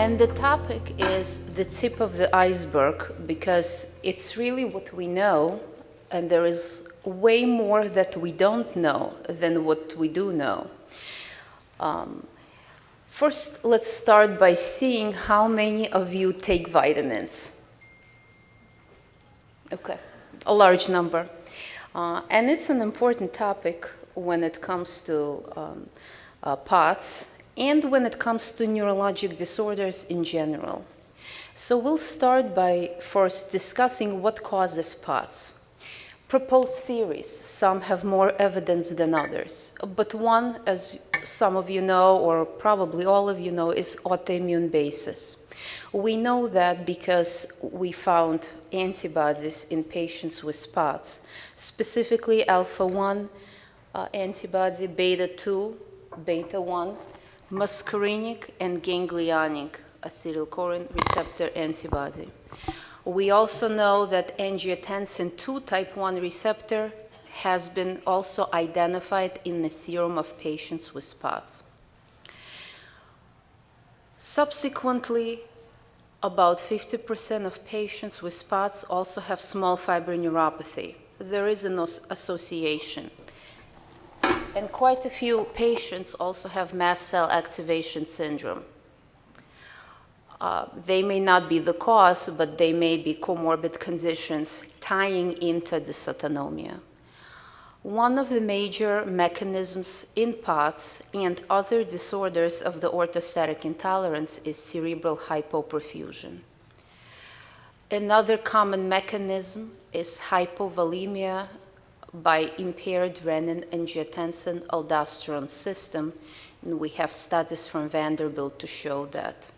And the topic is the tip of the iceberg because it's really what we know, and there is way more that we don't know than what we do know. First, let's start by seeing how many of you take vitamins. Okay, a large number. And it's an important topic when it comes to POTS and when it comes to neurologic disorders in general. So we'll start by first discussing what causes POTS. Proposed theories, some have more evidence than others, but one, as some of you know, or probably all of you know, is autoimmune basis. We know that because we found antibodies in patients with POTS, specifically alpha-1 antibody, beta-2, beta-1, muscarinic, and ganglionic acetylcholine receptor antibody. We also know that angiotensin II type 1 receptor has been also identified in the serum of patients with POTS. Subsequently, about 50% of patients with POTS also have small fiber neuropathy. There is an association. And quite a few patients also have mast cell activation syndrome. They may not be the cause, but they may be comorbid conditions tying into dysautonomia. One of the major mechanisms in POTS and other disorders of the orthostatic intolerance is cerebral hypoperfusion. Another common mechanism is hypovolemia by impaired renin-angiotensin-aldosterone system, and we have studies from Vanderbilt to show that.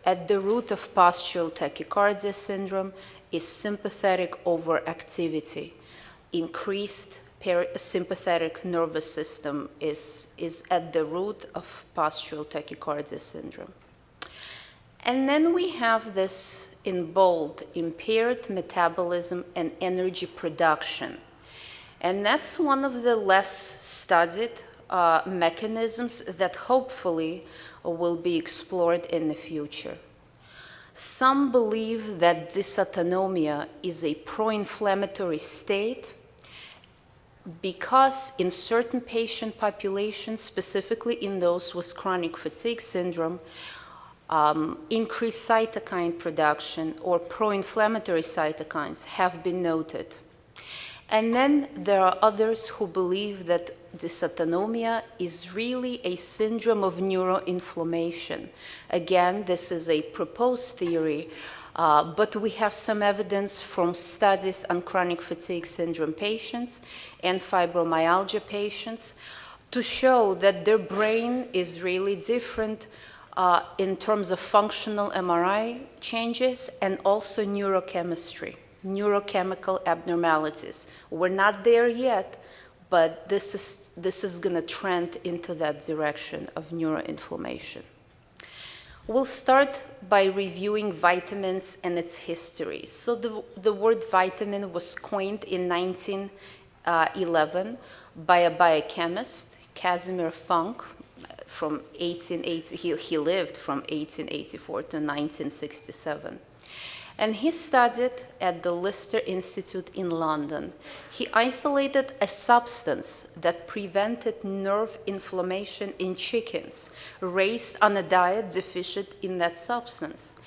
At the root of postural tachycardia syndrome is sympathetic overactivity. Increased parasympathetic nervous system is at the root of postural tachycardia syndrome. And then we have this in bold, impaired metabolism and energy production. And that's one of the less studied mechanisms that hopefully will be explored in the future. Some believe that dysautonomia is a pro-inflammatory state because in certain patient populations, specifically in those with chronic fatigue syndrome, increased cytokine production or pro-inflammatory cytokines have been noted. And then there are others who believe that dysautonomia is really a syndrome of neuroinflammation. Again, this is a proposed theory, but we have some evidence from studies on chronic fatigue syndrome patients and fibromyalgia patients to show that their brain is really different in terms of functional MRI changes and also neurochemistry. Neurochemical abnormalities. We're not there yet, but this is going to trend into that direction of neuroinflammation. We'll start by reviewing vitamins and its history. So the word vitamin was coined in 1911 by a biochemist, Casimir Funk, from 1880. He lived from 1884 to 1967. And he studied at the Lister Institute in London. He isolated a substance that prevented nerve inflammation in chickens raised on a diet deficient in that substance.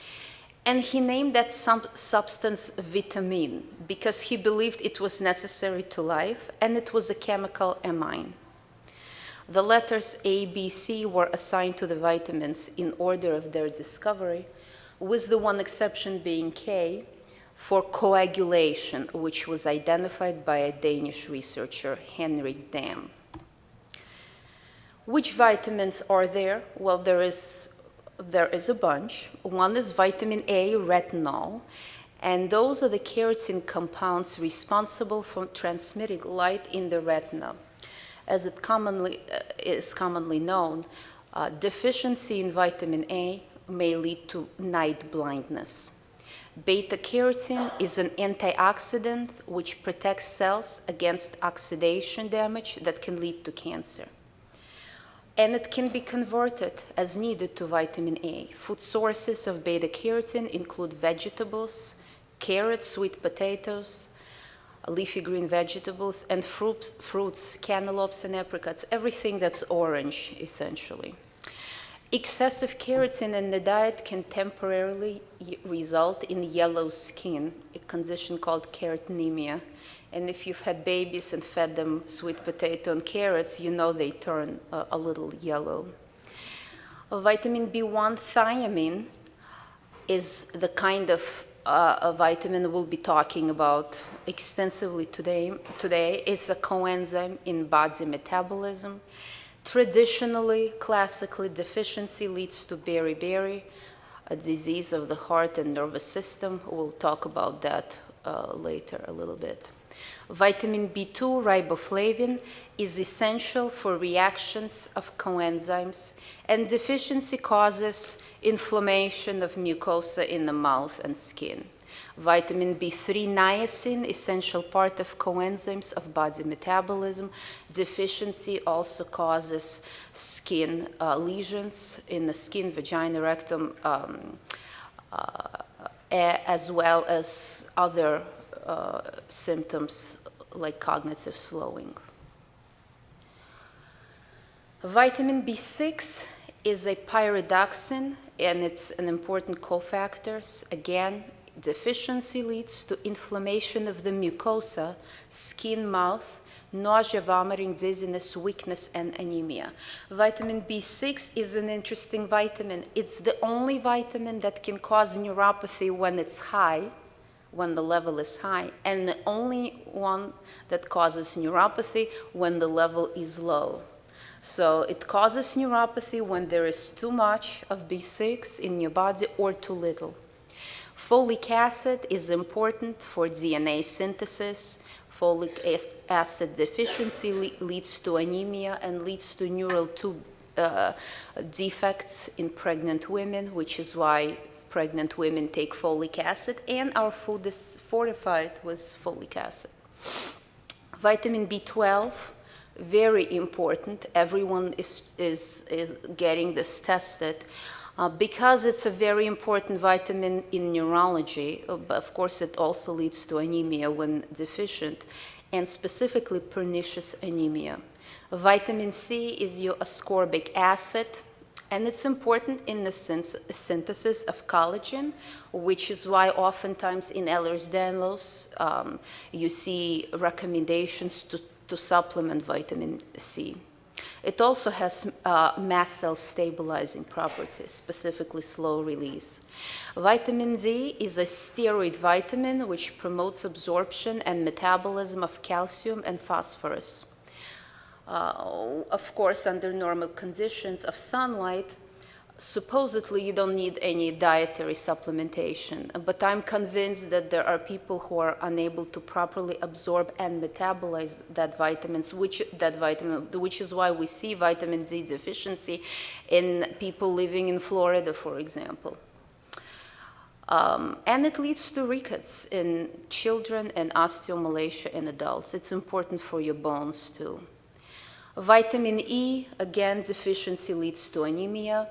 And he named that substance vitamin because he believed it was necessary to life and it was a chemical amine. The letters A, B, C were assigned to the vitamins in order of their discovery, with the one exception being K for coagulation, which was identified by a Danish researcher, Henrik Dam. Which vitamins are there? Well, there is a bunch. One is vitamin A, retinol, and those are the keratin compounds responsible for transmitting light in the retina. As it is commonly known, deficiency in vitamin A may lead to night blindness. Beta-carotene is an antioxidant which protects cells against oxidation damage that can lead to cancer. and it can be converted as needed to vitamin A. Food sources of beta-carotene include vegetables, carrots, sweet potatoes, leafy green vegetables, and fruits, cantaloupes and apricots, everything that's orange, essentially. Excessive carotene in the diet can temporarily result in yellow skin, a condition called carotenemia. And if you've had babies and fed them sweet potato and carrots, you know they turn a little yellow. Vitamin B1 thiamine is the kind of a vitamin we'll be talking about extensively today. It's a coenzyme in body metabolism. Traditionally, classically, deficiency leads to beriberi, a disease of the heart and nervous system. We'll talk about that later a little bit. Vitamin B2, riboflavin, is essential for reactions of coenzymes, and deficiency causes inflammation of mucosa in the mouth and skin. Vitamin B3, niacin, essential part of coenzymes of body metabolism. Deficiency also causes skin lesions in the skin, vagina, rectum, as well as other symptoms like cognitive slowing. Vitamin B6 is a pyridoxine, and it's an important cofactor. Again, deficiency leads to inflammation of the mucosa, skin, mouth, nausea, vomiting, dizziness, weakness, and anemia. Vitamin B6 is an interesting vitamin. It's the only vitamin that can cause neuropathy when it's high, when the level is high, and the only one that causes neuropathy when the level is low. So it causes neuropathy when there is too much of B6 in your body or too little. Folic acid is important for DNA synthesis. Folic acid deficiency leads to anemia and leads to neural tube defects in pregnant women, which is why pregnant women take folic acid, and our food is fortified with folic acid. Vitamin B12, very important. Everyone is getting this tested because it's a very important vitamin in neurology. But of course, it also leads to anemia when deficient, and specifically pernicious anemia. Vitamin C is your ascorbic acid, and it's important in the synthesis of collagen, which is why oftentimes in Ehlers-Danlos you see recommendations to supplement vitamin C. It also has mast cell stabilizing properties, specifically slow release. Vitamin D is a steroid vitamin which promotes absorption and metabolism of calcium and phosphorus. Of course, under normal conditions of sunlight, supposedly you don't need any dietary supplementation, but I'm convinced that there are people who are unable to properly absorb and metabolize that vitamin, which is why we see vitamin D deficiency in people living in Florida, for example. And it leads to rickets in children and osteomalacia in adults. It's important for your bones too. Vitamin E, again, deficiency leads to anemia.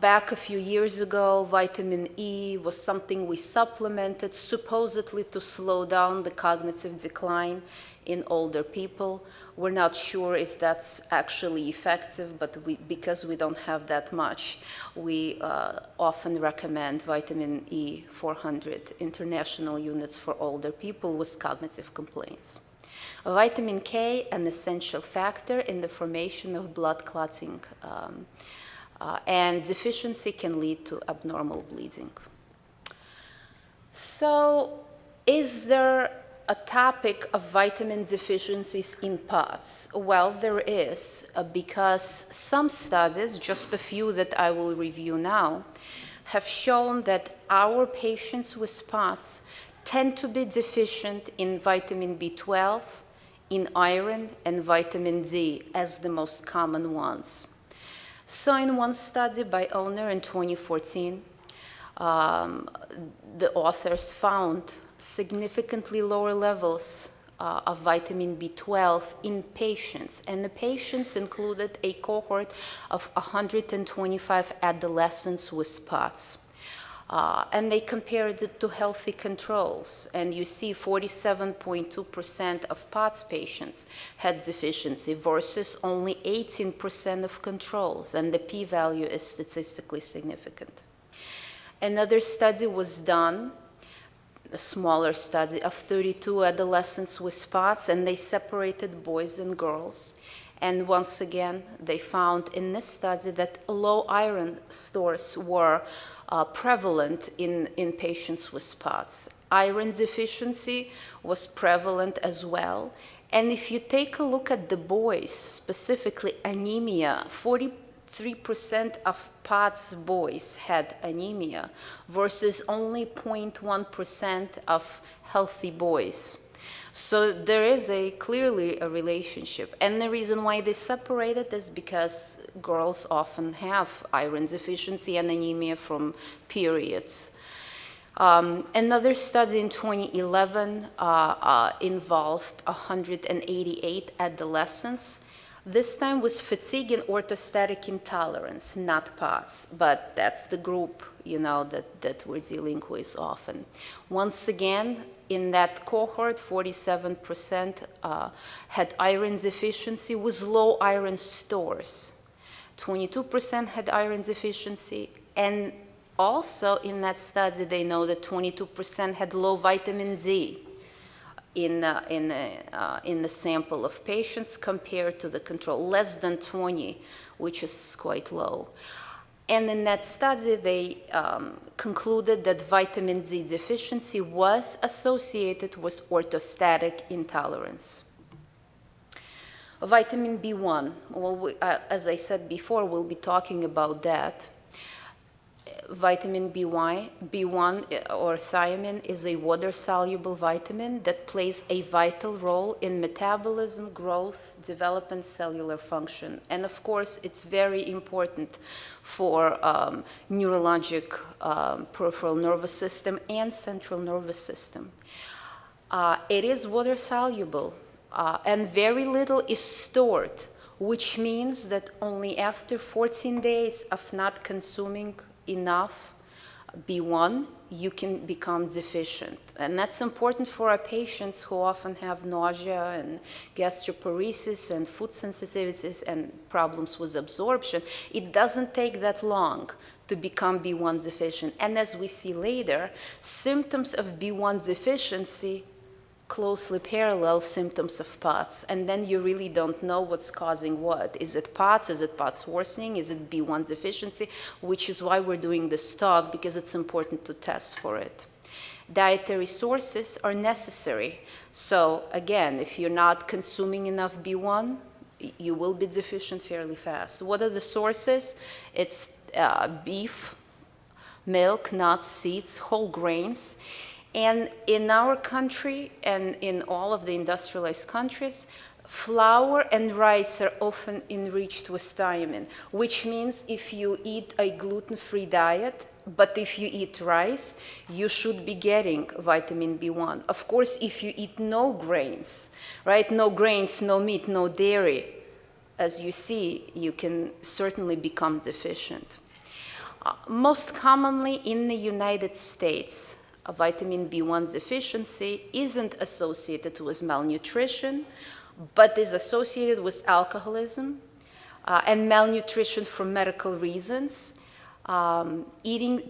Back a few years ago, vitamin E was something we supplemented supposedly to slow down the cognitive decline in older people. We're not sure if that's actually effective, but because we don't have that much, we often recommend vitamin E 400 international units for older people with cognitive complaints. Vitamin K, an essential factor in the formation of blood clotting, and deficiency can lead to abnormal bleeding. So, is there a topic of vitamin deficiencies in POTS? Well, there is, because some studies, just a few that I will review now, have shown that our patients with POTS tend to be deficient in vitamin B12, in iron, and vitamin D as the most common ones. So in one study by Owner in 2014, the authors found significantly lower levels of vitamin B12 in patients. And the patients included a cohort of 125 adolescents with spots. And they compared it to healthy controls. And you see 47.2% of POTS patients had deficiency versus only 18% of controls. And the p-value is statistically significant. Another study was done, a smaller study of 32 adolescents with spots, and they separated boys and girls. And once again, they found in this study that low iron stores were prevalent in patients with spots. Iron deficiency was prevalent as well. And if you take a look at the boys, specifically anemia, 43% of POTS boys had anemia versus only 0.1% of healthy boys. So there is clearly a relationship. And the reason why they separated is because girls often have iron deficiency and anemia from periods. Another study in 2011 involved 188 adolescents. This time was fatigue and orthostatic intolerance, not POTS, but that's the group, that we're dealing with often. Once again, in that cohort, 47% had iron deficiency with low iron stores. 22% had iron deficiency, and also in that study, they know that 22% had low vitamin D in the sample of patients compared to the control, less than 20, which is quite low. And in that study, they concluded that vitamin D deficiency was associated with orthostatic intolerance. Vitamin B1, well, as I said before, we'll be talking about that. Vitamin B1 or thiamine is a water-soluble vitamin that plays a vital role in metabolism, growth, development, cellular function. And of course, it's very important for neurologic peripheral nervous system and central nervous system. It is water-soluble, and very little is stored, which means that only after 14 days of not consuming enough B1, you can become deficient. And that's important for our patients who often have nausea and gastroparesis and food sensitivities and problems with absorption. It doesn't take that long to become B1 deficient. And as we see later, symptoms of B1 deficiency closely parallel symptoms of POTS, and then you really don't know what's causing what. Is it POTS? Is it POTS worsening? Is it B1 deficiency? Which is why we're doing this talk, because it's important to test for it. Dietary sources are necessary. So again, if you're not consuming enough B1, you will be deficient fairly fast. What are the sources? It's beef, milk, nuts, seeds, whole grains. And in our country and in all of the industrialized countries, flour and rice are often enriched with thiamine, which means if you eat a gluten-free diet, but if you eat rice, you should be getting vitamin B1. Of course, if you eat no grains, right? No grains, no meat, no dairy, as you see, you can certainly become deficient. Most commonly in the United States, a vitamin B1 deficiency isn't associated with malnutrition, but is associated with alcoholism and malnutrition for medical reasons.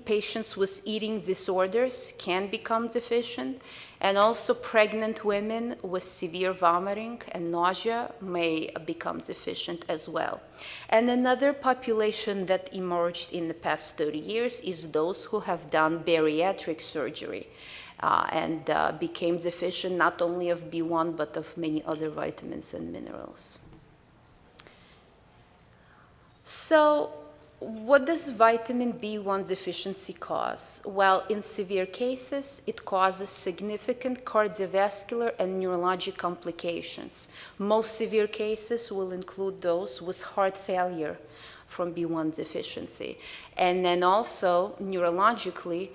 Patients with eating disorders can become deficient, and also pregnant women with severe vomiting and nausea may become deficient as well. And another population that emerged in the past 30 years is those who have done bariatric surgery and became deficient not only of B1 but of many other vitamins and minerals. So, what does vitamin B1 deficiency cause? Well, in severe cases, it causes significant cardiovascular and neurologic complications. Most severe cases will include those with heart failure from B1 deficiency. And then also, neurologically,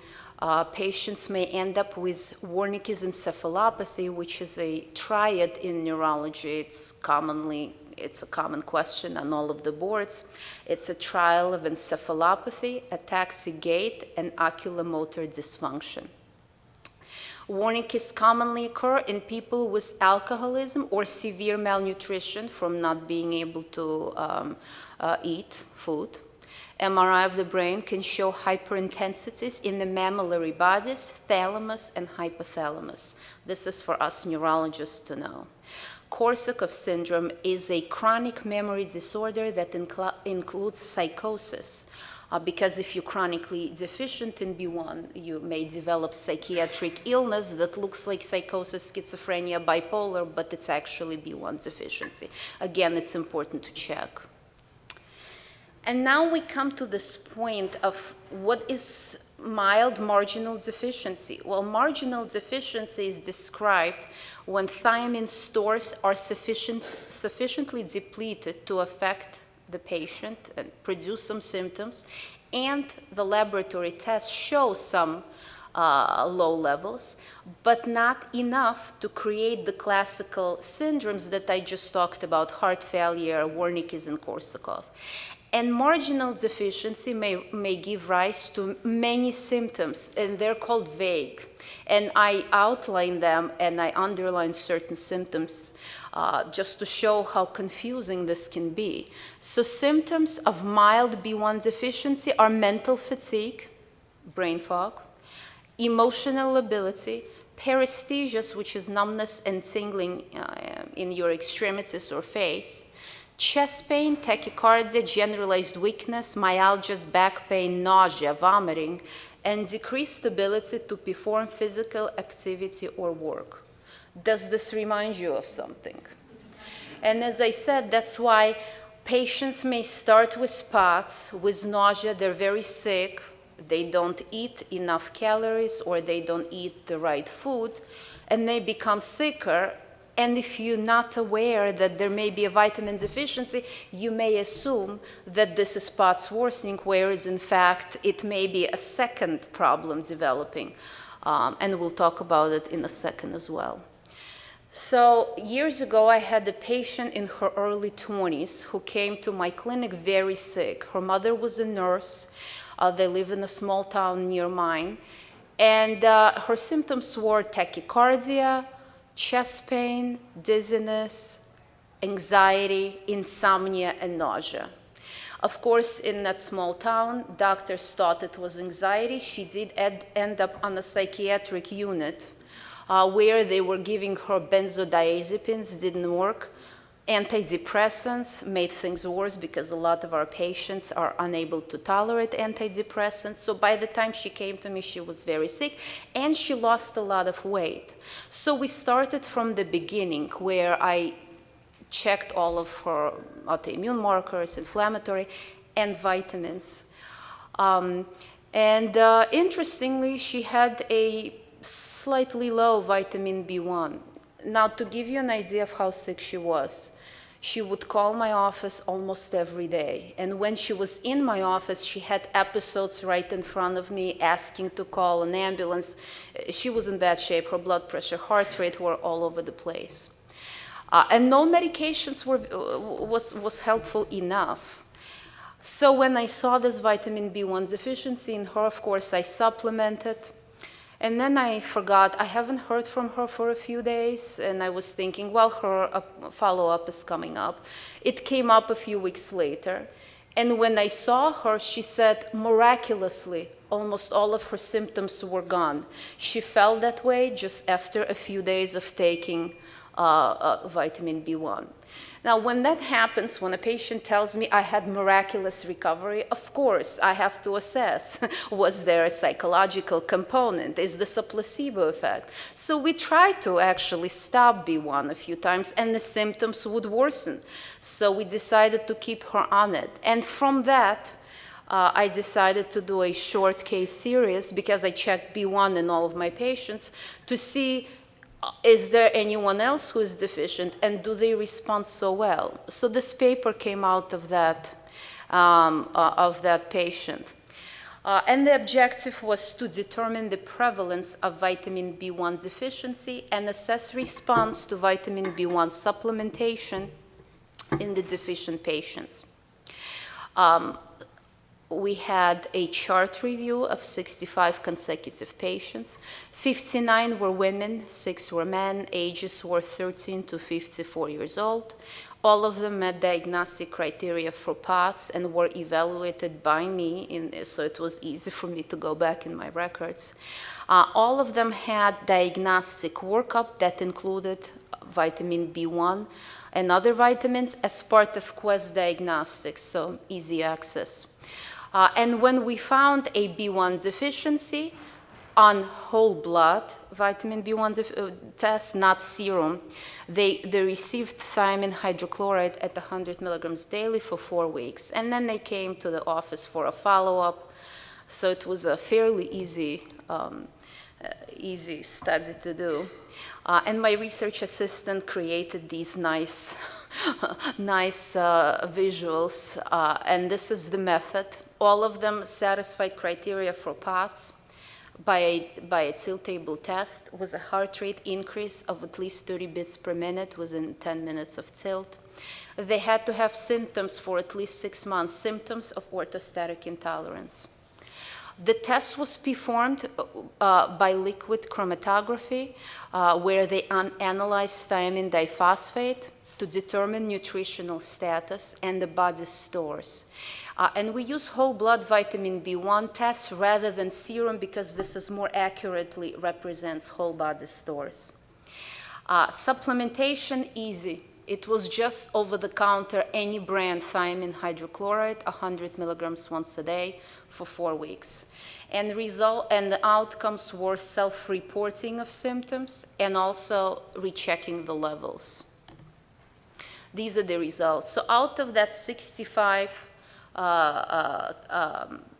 Patients may end up with Wernicke's encephalopathy, which is a triad in neurology. It's a common question on all of the boards. It's a trial of encephalopathy, ataxic gait, and oculomotor dysfunction. Wernicke's commonly occur in people with alcoholism or severe malnutrition from not being able to eat food. MRI of the brain can show hyperintensities in the mammillary bodies, thalamus, and hypothalamus. This is for us neurologists to know. Korsakoff syndrome is a chronic memory disorder that includes psychosis. Because if you're chronically deficient in B1, you may develop psychiatric illness that looks like psychosis, schizophrenia, bipolar, but it's actually B1 deficiency. Again, it's important to check. And now we come to this point of what is mild marginal deficiency. Well, marginal deficiency is described when thiamine stores are sufficiently depleted to affect the patient and produce some symptoms, and the laboratory tests show some low levels, but not enough to create the classical syndromes that I just talked about: heart failure, Wernicke's, and Korsakoff. And marginal deficiency may give rise to many symptoms, and they're called vague. And I outline them and I underline certain symptoms just to show how confusing this can be. So symptoms of mild B1 deficiency are mental fatigue, brain fog, emotional lability, paresthesias, which is numbness and tingling in your extremities or face, chest pain, tachycardia, generalized weakness, myalgias, back pain, nausea, vomiting, and decreased ability to perform physical activity or work. Does this remind you of something? And as I said, that's why patients may start with spots, with nausea, they're very sick, they don't eat enough calories, or they don't eat the right food, and they become sicker. And if you're not aware that there may be a vitamin deficiency, you may assume that this is spots worsening, whereas in fact, it may be a second problem developing. And we'll talk about it in a second as well. So years ago, I had a patient in her early 20s who came to my clinic very sick. Her mother was a nurse. They live in a small town near mine. And her symptoms were tachycardia, chest pain, dizziness, anxiety, insomnia, and nausea. Of course, in that small town, doctors thought it was anxiety. She did end up on a psychiatric unit where they were giving her benzodiazepines, didn't work. Antidepressants made things worse because a lot of our patients are unable to tolerate antidepressants. So by the time she came to me, she was very sick, and she lost a lot of weight. So we started from the beginning, where I checked all of her autoimmune markers, inflammatory, and vitamins. Interestingly, she had a slightly low vitamin B1. Now, to give you an idea of how sick she was, she would call my office almost every day. And when she was in my office, she had episodes right in front of me asking to call an ambulance. She was in bad shape. Her blood pressure, heart rate were all over the place. And no medications was helpful enough. So when I saw this vitamin B1 deficiency in her, of course, I supplemented. And then I forgot, I haven't heard from her for a few days, and I was thinking, well, her follow-up is coming up. It came up a few weeks later, and when I saw her, she said, miraculously, almost all of her symptoms were gone. She felt that way just after a few days of taking vitamin B1. Now, when that happens, when a patient tells me I had miraculous recovery, of course, I have to assess, was there a psychological component? Is this a placebo effect? So we tried to actually stop B1 a few times, and the symptoms would worsen. So we decided to keep her on it. And from that, I decided to do a short case series, because I checked B1 in all of my patients to see, is there anyone else who is deficient, and do they respond so well? So this paper came out of that patient. And the objective was to determine the prevalence of vitamin B1 deficiency and assess response to vitamin B1 supplementation in the deficient patients. We had a chart review of 65 consecutive patients. 59 were women, 6 were men, ages were 13 to 54 years old. All of them met diagnostic criteria for POTS and were evaluated by me, so it was easy for me to go back in my records. All of them had diagnostic workup that included vitamin B1 and other vitamins as part of Quest Diagnostics, so easy access. And when we found a B1 deficiency on whole blood vitamin B1 test, not serum, they received thiamine hydrochloride at 100 milligrams daily for 4 weeks. And then they came to the office for a follow-up. So it was a fairly easy study to do. And my research assistant created these nice visuals. And this is the method. All of them satisfied criteria for POTS by a tilt table test with a heart rate increase of at least 30 beats per minute within 10 minutes of tilt. They had to have symptoms for at least 6 months, symptoms of orthostatic intolerance. The test was performed by liquid chromatography, where they analyzed thiamine diphosphate to determine nutritional status and the body's stores. And we use whole blood vitamin B1 test rather than serum because this is more accurately represents whole body stores. Supplementation, easy. It was just over-the-counter, any brand thiamine hydrochloride, 100 milligrams once a day for 4 weeks. And the outcomes were self-reporting of symptoms and also rechecking the levels. These are the results. So out of that 65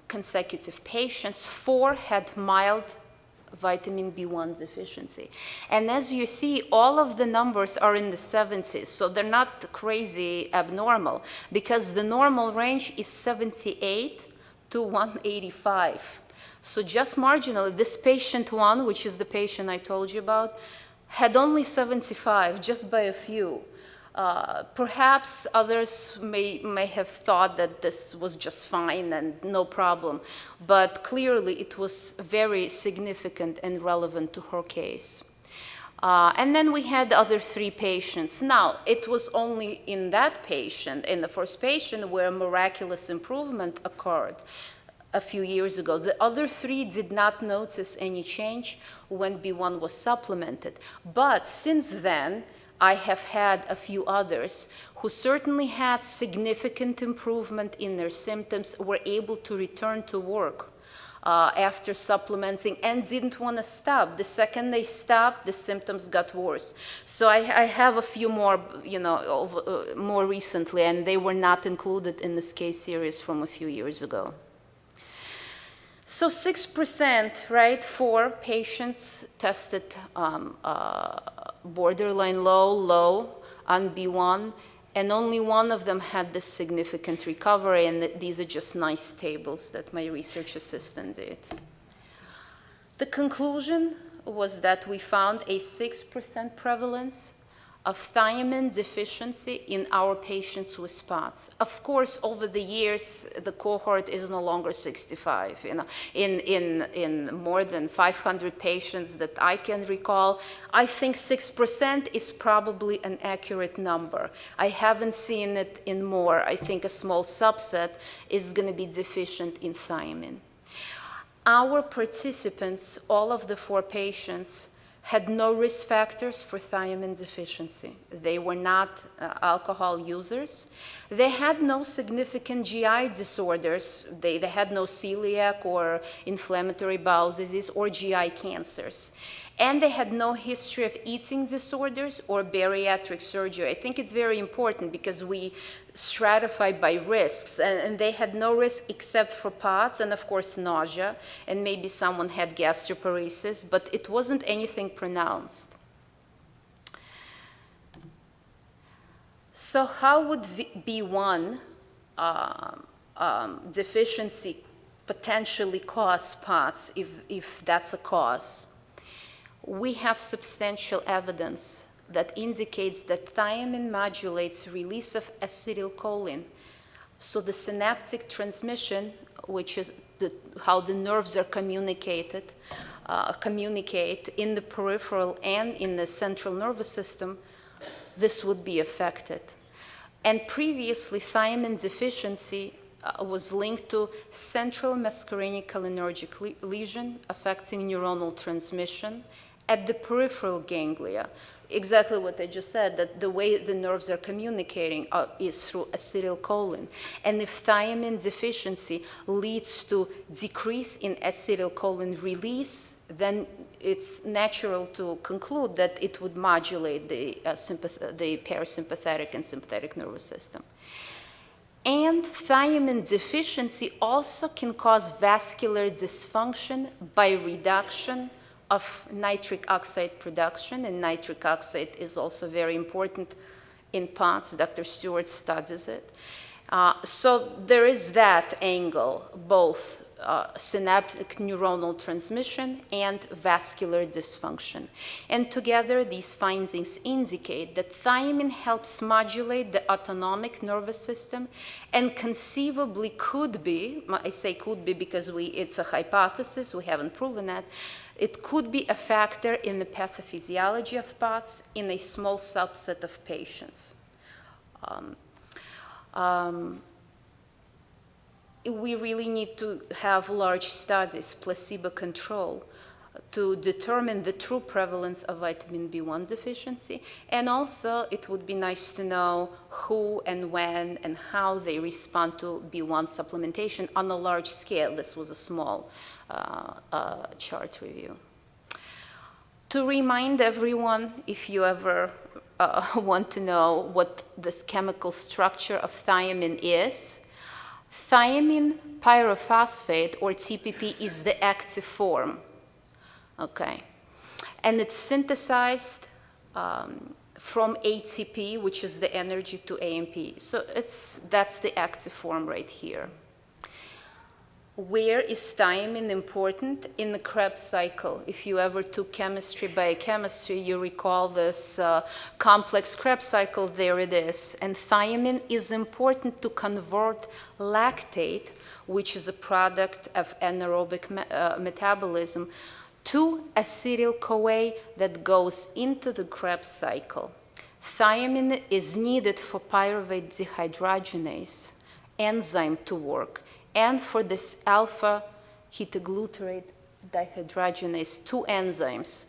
consecutive patients, 4 had mild vitamin B1 deficiency. And as you see, all of the numbers are in the 70s, so they're not crazy abnormal, because the normal range is 78 to 185. So just marginally, this patient 1, which is the patient I told you about, had only 75, just by a few. Perhaps others may have thought that this was just fine and no problem, but clearly it was very significant and relevant to her case. And then we had the other 3 patients. Now, it was only in that patient, in the first patient, where miraculous improvement occurred a few years ago. The other 3 did not notice any change when B1 was supplemented. But since then, I have had a few others who certainly had significant improvement in their symptoms, were able to return to work after supplementing and didn't want to stop. The second they stopped, the symptoms got worse. So I have a few more, more recently, and they were not included in this case series from a few years ago. So 6%, right, for patients tested borderline low on B1, and only 1 of them had this significant recovery, and these are just nice tables that my research assistant did. The conclusion was that we found a 6% prevalence of thiamine deficiency in our patients with POTS. Of course, over the years, the cohort is no longer 65. In more than 500 patients that I can recall, I think 6% is probably an accurate number. I haven't seen it in more. I think a small subset is going to be deficient in thiamine. Our participants, all of the 4 patients, had no risk factors for thiamine deficiency. They were not alcohol users. They had no significant GI disorders. They had no celiac or inflammatory bowel disease or GI cancers. And they had no history of eating disorders or bariatric surgery. I think it's very important because we stratify by risks, and they had no risk except for POTS and, of course, nausea, and maybe someone had gastroparesis, but it wasn't anything pronounced. So how would B1 deficiency potentially cause spots if that's a cause. We have substantial evidence that indicates that thiamine modulates release of acetylcholine. So the synaptic transmission, which is how the nerves are communicate in the peripheral and in the central nervous system, this would be affected. And previously, thiamine deficiency was linked to central muscarinic cholinergic lesion affecting neuronal transmission at the peripheral ganglia. Exactly what I just said, that the way the nerves are communicating is through acetylcholine. And if thiamine deficiency leads to decrease in acetylcholine release, then it's natural to conclude that it would modulate the parasympathetic and sympathetic nervous system. And thiamine deficiency also can cause vascular dysfunction by reduction of nitric oxide production, and nitric oxide is also very important in POTS. Dr. Stewart studies it. So there is that angle, both synaptic neuronal transmission and vascular dysfunction. And together, these findings indicate that thiamine helps modulate the autonomic nervous system and conceivably could be, I say could be because it's a hypothesis, we haven't proven that, it could be a factor in the pathophysiology of POTS in a small subset of patients. We really need to have large studies, placebo control, to determine the true prevalence of vitamin B1 deficiency. And also, it would be nice to know who and when and how they respond to B1 supplementation on a large scale. This was a small chart review. To remind everyone, if you ever want to know what this chemical structure of thiamine is, thiamine pyrophosphate, or TPP, is the active form, okay? And it's synthesized from ATP, which is the energy to AMP. So that's the active form right here. Where is thiamine important? In the Krebs cycle. If you ever took chemistry, biochemistry, you recall this complex Krebs cycle, there it is. And thiamine is important to convert lactate, which is a product of anaerobic metabolism, to acetyl-CoA that goes into the Krebs cycle. Thiamine is needed for pyruvate dehydrogenase enzyme to work, and for this alpha ketoglutarate dehydrogenase, two enzymes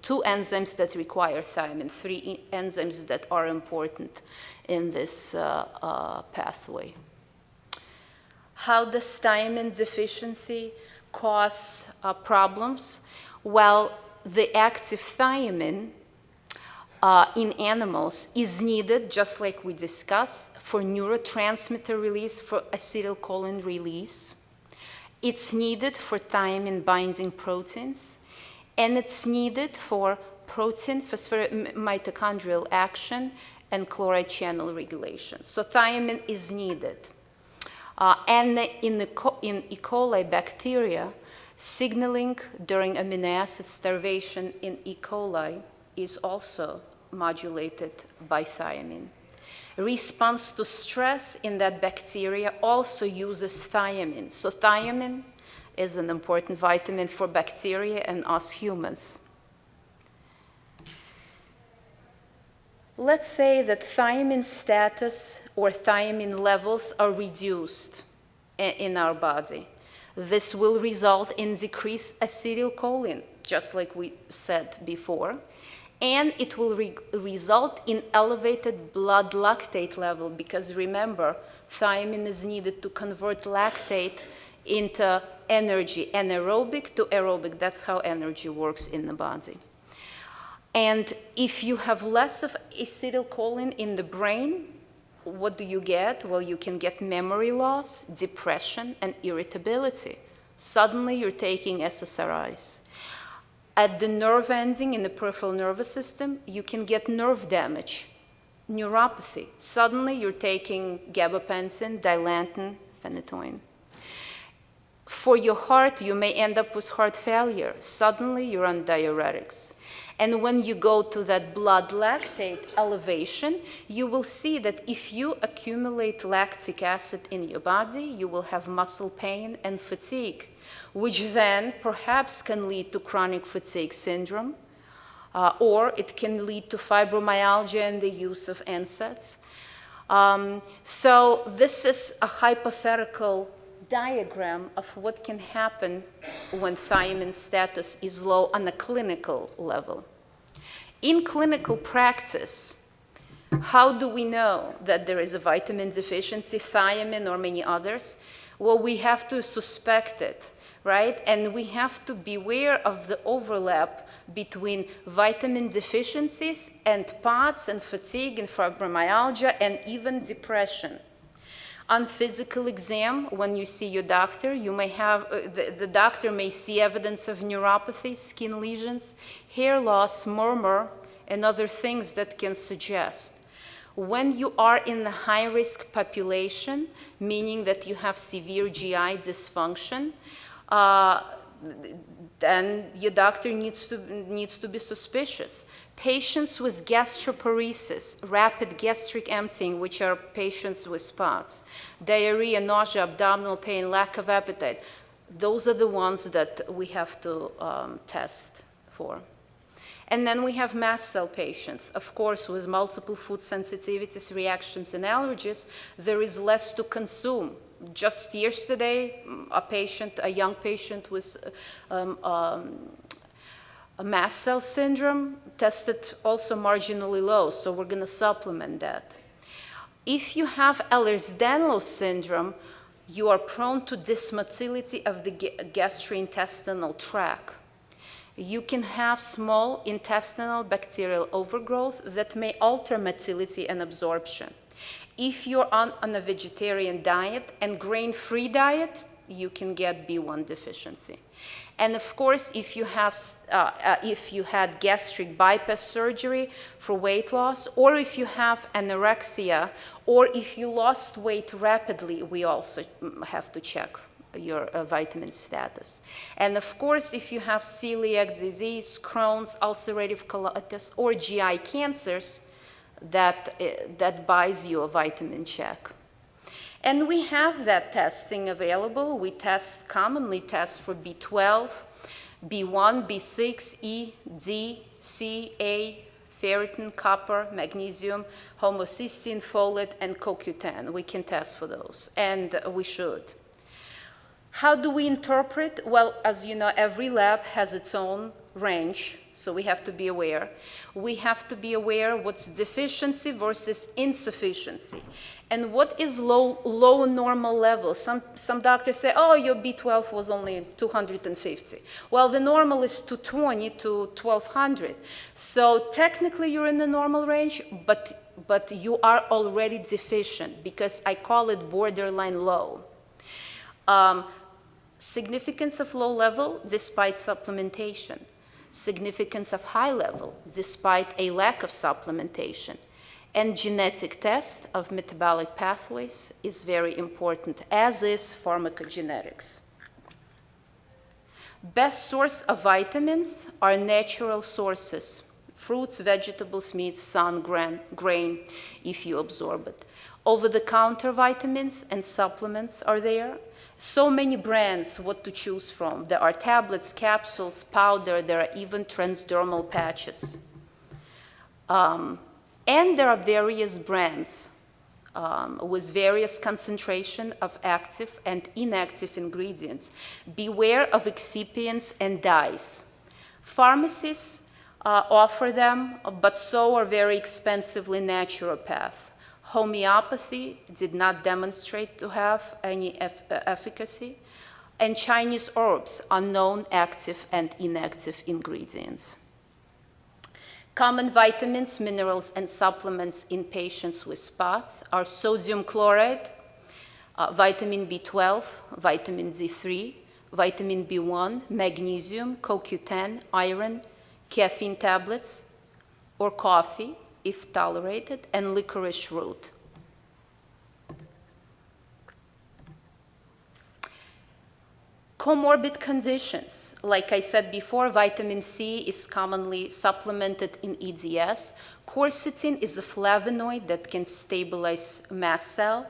two enzymes that require thiamine, three enzymes that are important in this pathway. How does thiamine deficiency cause problems? Well, the active thiamine in animals is needed, just like we discussed, for neurotransmitter release, for acetylcholine release. It's needed for thiamine-binding proteins, and it's needed for protein mitochondrial action and chloride channel regulation. So thiamine is needed. And in E. coli bacteria, signaling during amino acid starvation in E. coli is also modulated by thiamine. Response to stress in that bacteria also uses thiamine. So thiamine is an important vitamin for bacteria and us humans. Let's say that thiamine status or thiamine levels are reduced in our body. This will result in decreased acetylcholine, just like we said before. And it will result in elevated blood lactate level, because remember, thiamine is needed to convert lactate into energy, anaerobic to aerobic. That's how energy works in the body. And if you have less of acetylcholine in the brain, what do you get? Well, you can get memory loss, depression, and irritability. Suddenly, you're taking SSRIs. At the nerve ending in the peripheral nervous system, you can get nerve damage, neuropathy. Suddenly, you're taking gabapentin, Dilantin, phenytoin. For your heart, you may end up with heart failure. Suddenly, you're on diuretics. And when you go to that blood lactate elevation, you will see that if you accumulate lactic acid in your body, you will have muscle pain and fatigue, which then perhaps can lead to chronic fatigue syndrome, or it can lead to fibromyalgia and the use of NSAIDs. So this is a hypothetical diagram of what can happen when thiamine status is low on a clinical level. In clinical practice, how do we know that there is a vitamin deficiency, thiamine or many others? Well, we have to suspect it, right? And we have to beware of the overlap between vitamin deficiencies and POTS and fatigue and fibromyalgia and even depression. On physical exam, when you see your doctor, you may have, the doctor may see evidence of neuropathy, skin lesions, hair loss, murmur, and other things that can suggest. When you are in the high-risk population, meaning that you have severe GI dysfunction, then your doctor needs to be suspicious. Patients with gastroparesis, rapid gastric emptying, which are patients with spots, diarrhea, nausea, abdominal pain, lack of appetite, those are the ones that we have to test for. And then we have mast cell patients. Of course, with multiple food sensitivities, reactions, and allergies, there is less to consume. Just yesterday, a young patient with a mast cell syndrome tested also marginally low, so we're going to supplement that. If you have Ehlers-Danlos syndrome, you are prone to dysmotility of the gastrointestinal tract. You can have small intestinal bacterial overgrowth that may alter motility and absorption. If you're on a vegetarian diet and grain-free diet, you can get B1 deficiency. And of course, if you had gastric bypass surgery for weight loss, or if you have anorexia, or if you lost weight rapidly, we also have to check your vitamin status. And of course, if you have celiac disease, Crohn's, ulcerative colitis, or GI cancers, that buys you a vitamin check. And we have that testing available. We commonly test for B12, B1, B6, E, D, C, A, ferritin, copper, magnesium, homocysteine, folate, and CoQ10. We can test for those, and we should. How do we interpret? Well, as you know, every lab has its own range, so we have to be aware. We have to be aware what's deficiency versus insufficiency. And what is low normal level? Some doctors say, oh, your B12 was only 250. Well, the normal is 220 to 1200. So technically you're in the normal range, but you are already deficient because I call it borderline low. Significance of low level despite supplementation. Significance of high level despite a lack of supplementation. And genetic test of metabolic pathways is very important, as is pharmacogenetics. Best source of vitamins are natural sources: fruits, vegetables, meats, sun, grain, if you absorb it. Over-the-counter vitamins and supplements are there. So many brands, what to choose from. There are tablets, capsules, powder, there are even transdermal patches. And there are various brands with various concentration of active and inactive ingredients. Beware of excipients and dyes. Pharmacies offer them, but so are very expensively naturopath. Homeopathy did not demonstrate to have any efficacy. And Chinese herbs are known active and inactive ingredients. Common vitamins, minerals, and supplements in patients with spots are sodium chloride, vitamin B12, vitamin D3, vitamin B1, magnesium, CoQ10, iron, caffeine tablets, or coffee, if tolerated, and licorice root. Comorbid conditions. Like I said before, vitamin C is commonly supplemented in EDS. Quercetin is a flavonoid that can stabilize mast cell.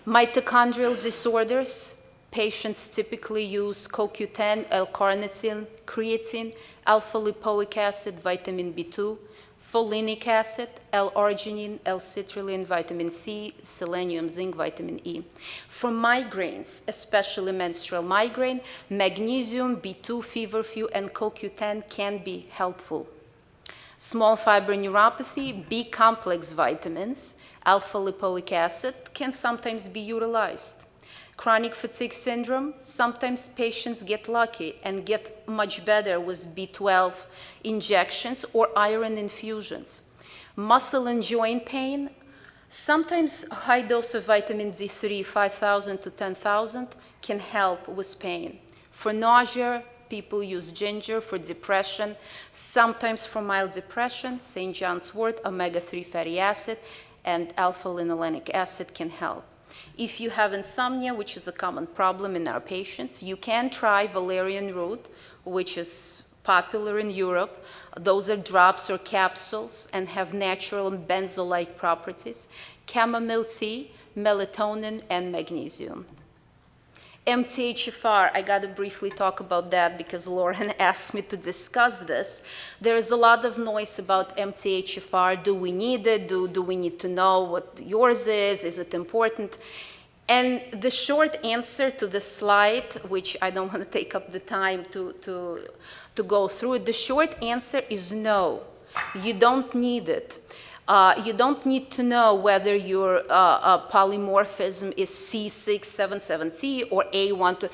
Mitochondrial disorders. Patients typically use CoQ10, L-carnitine, creatine, alpha-lipoic acid, vitamin B2, folinic acid, L-arginine, L-citrulline, vitamin C, selenium, zinc, vitamin E. For migraines, especially menstrual migraine, magnesium, B2, feverfew, and CoQ10 can be helpful. Small fiber neuropathy, B-complex vitamins, alpha-lipoic acid can sometimes be utilized. Chronic fatigue syndrome, sometimes patients get lucky and get much better with B12 injections or iron infusions. Muscle and joint pain, sometimes a high dose of vitamin D3, 5,000 to 10,000, can help with pain. For nausea, people use ginger. For depression, sometimes for mild depression, St. John's wort, omega-3 fatty acid, and alpha-linolenic acid can help. If you have insomnia, which is a common problem in our patients, you can try valerian root, which is popular in Europe. Those are drops or capsules and have natural benzo-like properties. Chamomile tea, melatonin, and magnesium. MTHFR, I got to briefly talk about that because Lauren asked me to discuss this. There is a lot of noise about MTHFR. Do we need it? Do we need to know what yours is? Is it important? And the short answer to the slide, which I don't want to take up the time to go through it, the short answer is no. You don't need it. You don't need to know whether your polymorphism is C677T or A12,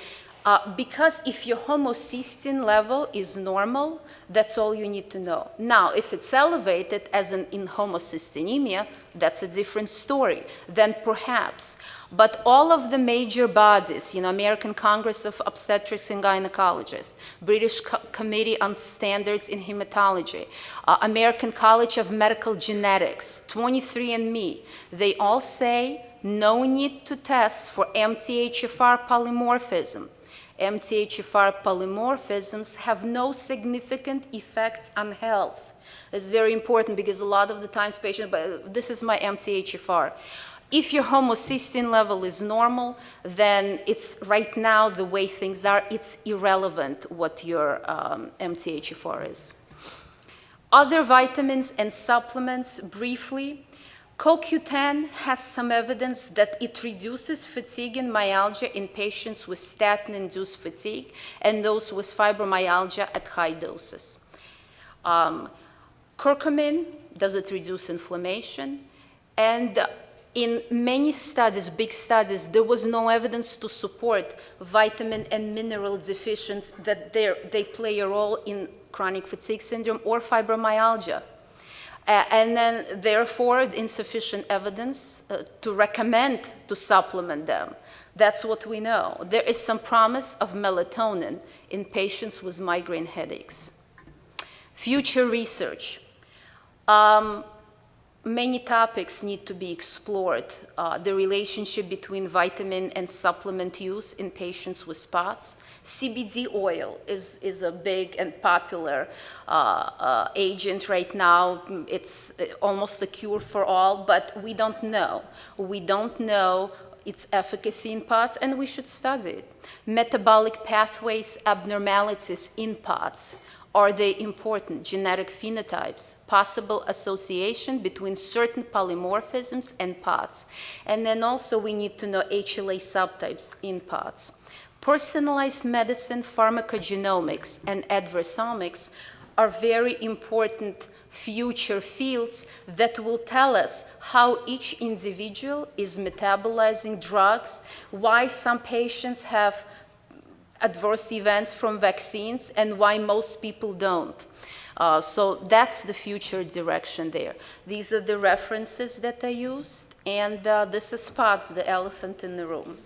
because if your homocysteine level is normal, that's all you need to know. Now, if it's elevated, as in homocystinemia, that's a different story. Then perhaps. But all of the major bodies, American Congress of Obstetrics and Gynecologists, British Committee on Standards in Hematology, American College of Medical Genetics, 23andMe, they all say no need to test for MTHFR polymorphism. MTHFR polymorphisms have no significant effects on health. It's very important because a lot of the times patients, but this is my MTHFR. If your homocysteine level is normal, then it's right now the way things are, it's irrelevant what your MTHFR is. Other vitamins and supplements, briefly, CoQ10 has some evidence that it reduces fatigue and myalgia in patients with statin-induced fatigue and those with fibromyalgia at high doses. Curcumin, does it reduce inflammation? And in many studies, big studies, there was no evidence to support vitamin and mineral deficiencies that they play a role in chronic fatigue syndrome or fibromyalgia. And then, therefore, insufficient evidence to recommend to supplement them. That's what we know. There is some promise of melatonin in patients with migraine headaches. Future research. Many topics need to be explored. The relationship between vitamin and supplement use in patients with spots. CBD oil is a big and popular agent right now. It's almost a cure for all, but we don't know. We don't know its efficacy in POTS, and we should study it. Metabolic pathways abnormalities in POTS. Are they important? Genetic phenotypes, possible association between certain polymorphisms and POTS. And then also we need to know HLA subtypes in POTS. Personalized medicine, pharmacogenomics, and adversomics are very important future fields that will tell us how each individual is metabolizing drugs, why some patients have adverse events from vaccines and why most people don't. So that's the future direction there. These are the references that I used, and this is POTS, the elephant in the room.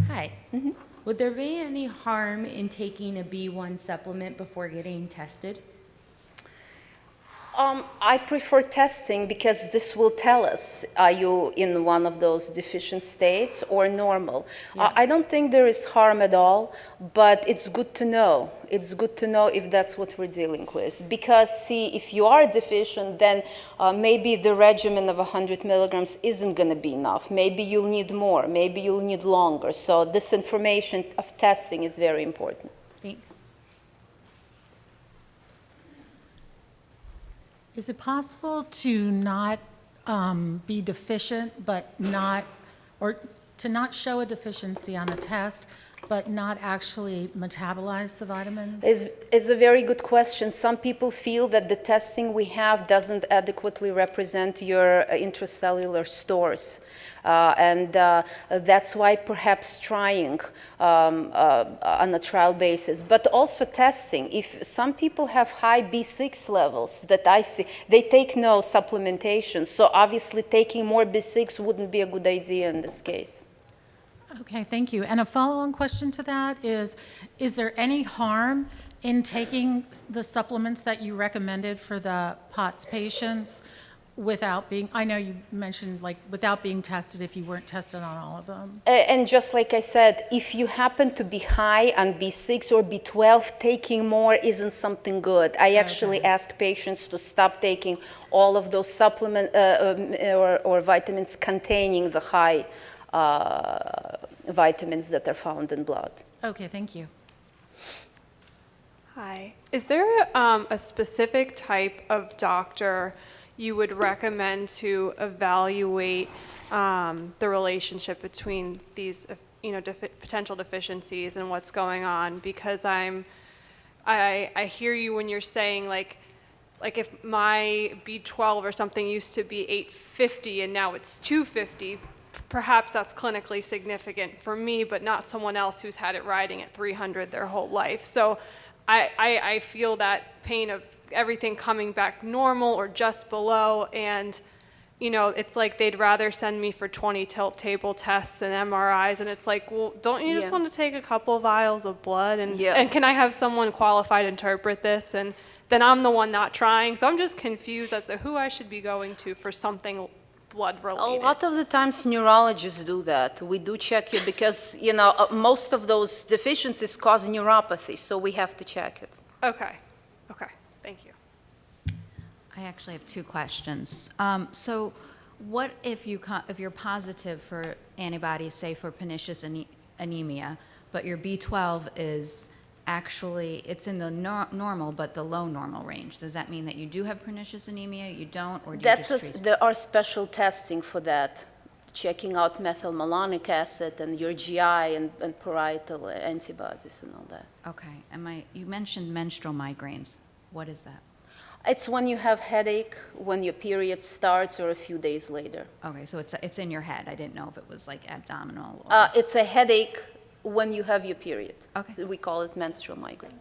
Hi. Mm-hmm. Would there be any harm in taking a B1 supplement before getting tested? I prefer testing because this will tell us, are you in one of those deficient states or normal? Yeah. I don't think there is harm at all, but it's good to know. It's good to know if that's what we're dealing with. Because, see, if you are deficient, then maybe the regimen of 100 milligrams isn't going to be enough. Maybe you'll need more. Maybe you'll need longer. So this information of testing is very important. Thanks. Is it possible to not be deficient, but not, or to not show a deficiency on a test, but not actually metabolize the vitamins? It's a very good question. Some people feel that the testing we have doesn't adequately represent your intracellular stores. That's why perhaps trying on a trial basis, but also testing. If some people have high B6 levels that I see, they take no supplementation. So obviously taking more B6 wouldn't be a good idea in this case. Okay, thank you. And a follow-on question to that is there any harm in taking the supplements that you recommended for the POTS patients without being, I know you mentioned like without being tested if you weren't tested on all of them? And just like I said, if you happen to be high on B6 or B12, taking more isn't something good. I actually ask patients to stop taking all of those supplements or vitamins containing the high vitamins that are found in blood. Okay, thank you. Hi. Is there a specific type of doctor you would recommend to evaluate the relationship between these, potential deficiencies and what's going on? Because I hear you when you're saying like if my B12 or something used to be 850 and now it's 250, perhaps that's clinically significant for me, but not someone else who's had it riding at 300 their whole life. So I feel that pain of everything coming back normal or just below, and it's like they'd rather send me for 20 tilt table tests and MRIs, and it's like, well, don't you just want to take a couple vials of blood and can I have someone qualified interpret this? And then I'm the one not trying, so I'm just confused as to who I should be going to for something blood related. A lot of the times neurologists do that. We do check you because, most of those deficiencies cause neuropathy, so we have to check it. Okay, thank you. I actually have two questions. So what if you're positive for antibodies, say for pernicious anemia, but your B12 is actually, it's in the normal, but the low normal range? Does that mean that you do have pernicious anemia, you don't, or do you just treat it? There are special testing for that, checking out methylmalonic acid and your GI and parietal antibodies and all that. Okay, and you mentioned menstrual migraines. What is that? It's when you have headache, when your period starts, or a few days later. Okay, so it's in your head. I didn't know if it was like abdominal or... It's a headache when you have your period. Okay. We call it menstrual migraine.